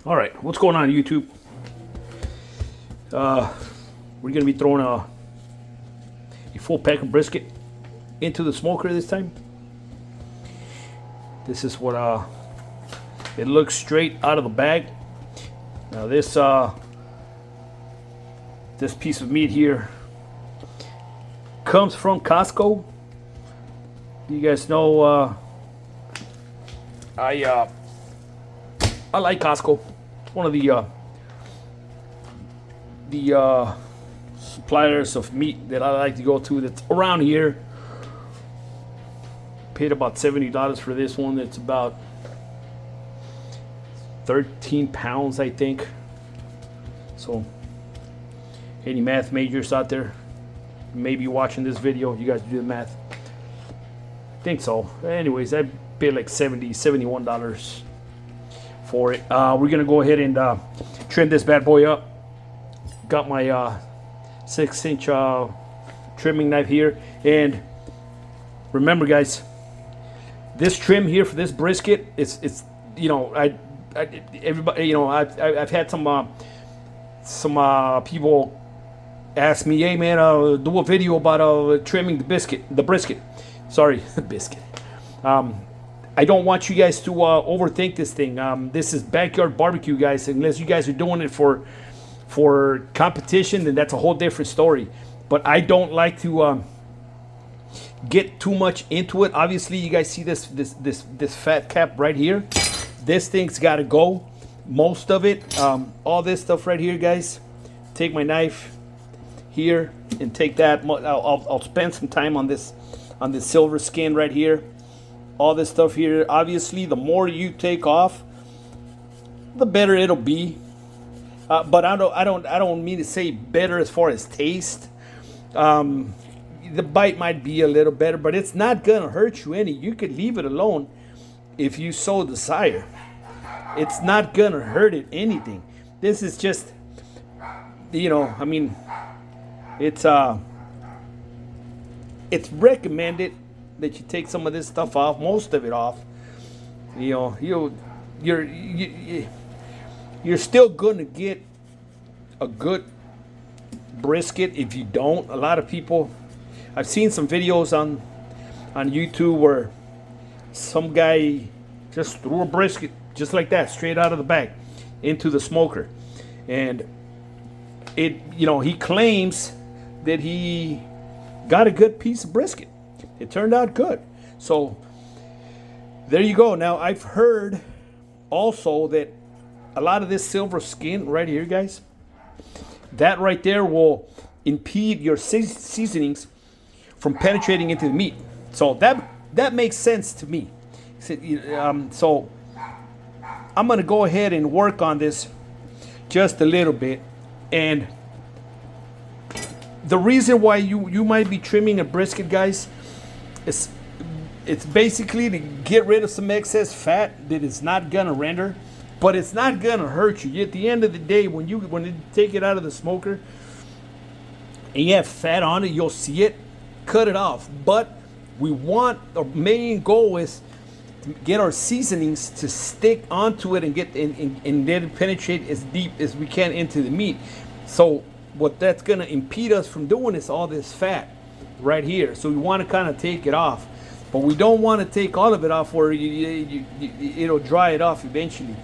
All right, what's going on YouTube? We're gonna be throwing a full pack of brisket into the smoker this time. This is what it looks straight out of the bag. Now this piece of meat here comes from Costco. You guys know I like Costco. It's one of the suppliers of meat that I like to go to that's around here. Paid about $70 for this one. It's about 13 pounds, I think. So any math majors out there maybe watching this video, you guys do the math. I think so. Anyways, I paid like $71 for it. We're gonna go ahead and trim this bad boy up. Got my 6-inch trimming knife here, and remember guys, this trim here for this brisket, it's you know, everybody, you know, I've had some people ask me, hey man, do a video about trimming the brisket. Sorry, biscuit. I don't want you guys to overthink this thing. This is backyard barbecue, guys. Unless you guys are doing it for competition, then that's a whole different story. But I don't like to get too much into it. Obviously, you guys see this fat cap right here. This thing's got to go. Most of it, all this stuff right here, guys. Take my knife here and take that. I'll spend some time on this silver skin right here. All this stuff here. Obviously, the more you take off, the better it'll be. But I don't mean to say better as far as taste. The bite might be a little better, but it's not gonna hurt you any. You could leave it alone if you so desire. It's not gonna hurt it anything. This is just, you know, I mean, it's recommended that you take some of this stuff off, most of it off. You know, you're still going to get a good brisket if you don't. A lot of people, I've seen some videos on YouTube where some guy just threw a brisket just like that, straight out of the bag, into the smoker. And it, you know, he claims that he got a good piece of brisket. It turned out good. So there you go. Now I've heard also that a lot of this silver skin right here, guys, that right there will impede your seasonings from penetrating into the meat. So that makes sense to me. So I'm gonna go ahead and work on this just a little bit. And the reason why you might be trimming a brisket, guys, it's basically to get rid of some excess fat that is not gonna render, but it's not gonna hurt you. At the end of the day, when you take it out of the smoker and you have fat on it, you'll see it. Cut it off. But we want, our main goal is to get our seasonings to stick onto it and get and let it penetrate as deep as we can into the meat. So what that's gonna impede us from doing is all this fat right here. So we want to kind of take it off, but we don't want to take all of it off where it'll dry it off eventually.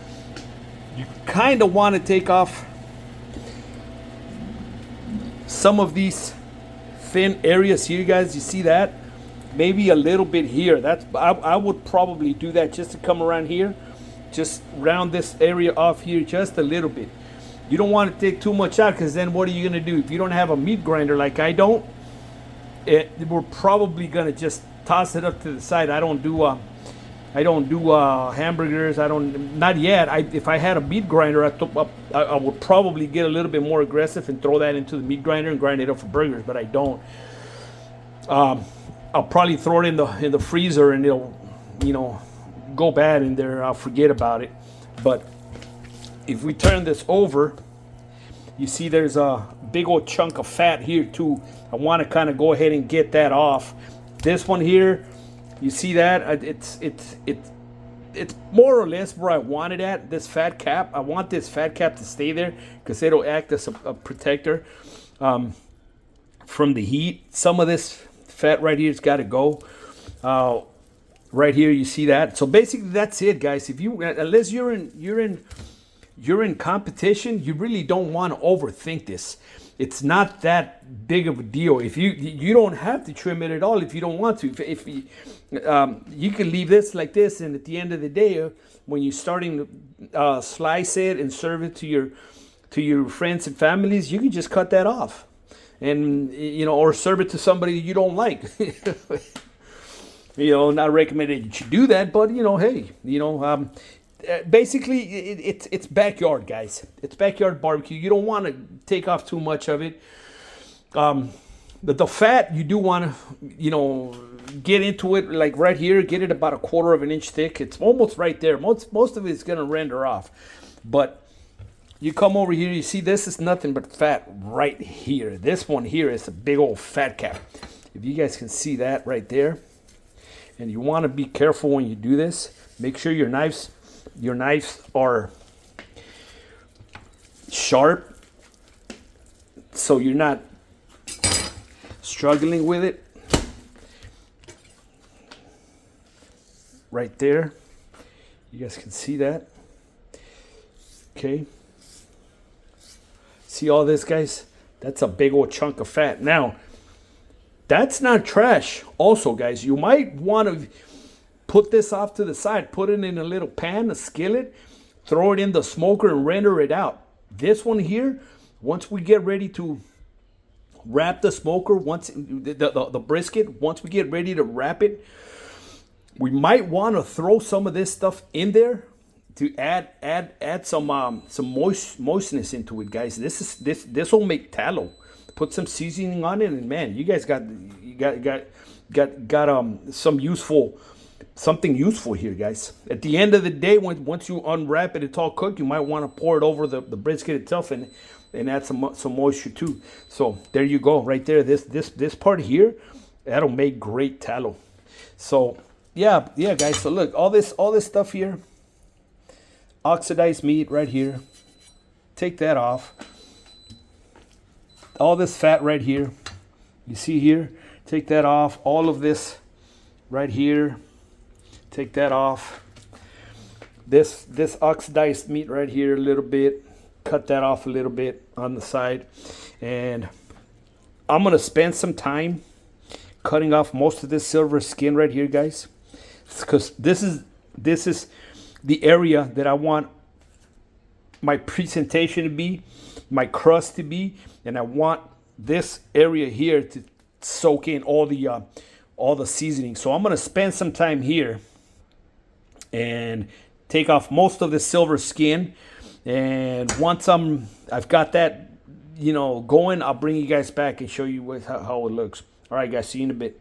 You kind of want to take off some of these thin areas here, guys. You see that? Maybe a little bit here. That's I would probably do that, just to come around here, just round this area off here just a little bit. You don't want to take too much out, because then what are you going to do if you don't have a meat grinder like I don't? We're probably gonna just toss it up to the side. I don't do hamburgers. Not yet. If I had a meat grinder, I would probably get a little bit more aggressive and throw that into the meat grinder and grind it up for burgers. But I don't. I'll probably throw it in the freezer, and it'll, you know, go bad in there. I'll forget about it. But if we turn this over, you see there's a big old chunk of fat here too. I want to kind of go ahead and get that off. This one here, you see that? it's more or less where I want it at. This fat cap, I want this fat cap to stay there because it'll act as a protector from the heat. Some of this fat right here's got to go. Right here, you see that. So basically, that's it, guys. If you, unless you're in competition, you really don't want to overthink this. It's not that big of a deal. If you don't have to trim it at all if you don't want to. If you, you can leave this like this, and at the end of the day, when you're starting to slice it and serve it to your friends and families, you can just cut that off, and or serve it to somebody you don't like. Not recommended you should do that, but hey, basically it's backyard, guys. It's backyard barbecue. You don't want to take off too much of it. The fat, you do want to get into it, like right here, get it about 1/4 of an inch thick. It's almost right there. Most of it's gonna render off, but you come over here, you see this is nothing but fat right here. This one here is a big old fat cap. If you guys can see that right there. And you want to be careful when you do this. Make sure your knives are sharp, so you're not struggling with it. Right there, you guys can see that. Okay, see all this, guys? That's a big old chunk of fat. Now, that's not trash. Also, guys, you might want to put this off to the side. Put it in a little pan, a skillet. Throw it in the smoker and render it out. This one here, once we get ready to wrap the smoker, once the brisket, once we get ready to wrap it, we might want to throw some of this stuff in there to add some moistness into it, guys. This will make tallow. Put some seasoning on it, and man, you guys got something useful here, guys. At the end of the day, once you unwrap it, it's all cooked. You might want to pour it over the brisket itself and add some moisture too. So there you go, right there. This part here, that'll make great tallow. So yeah, guys. So look, all this stuff here, oxidized meat right here. Take that off. All this fat right here, you see here, take that off. All of this right here, take that off. This oxidized meat right here a little bit, cut that off a little bit on the side. And I'm gonna spend some time cutting off most of this silver skin right here, guys, because this is the area that I want my presentation to be, my crust to be, and I want this area here to soak in all the seasoning. So I'm gonna spend some time here and take off most of the silver skin. And once I've got that going, I'll bring you guys back and show you how it looks. All right, guys, see you in a bit.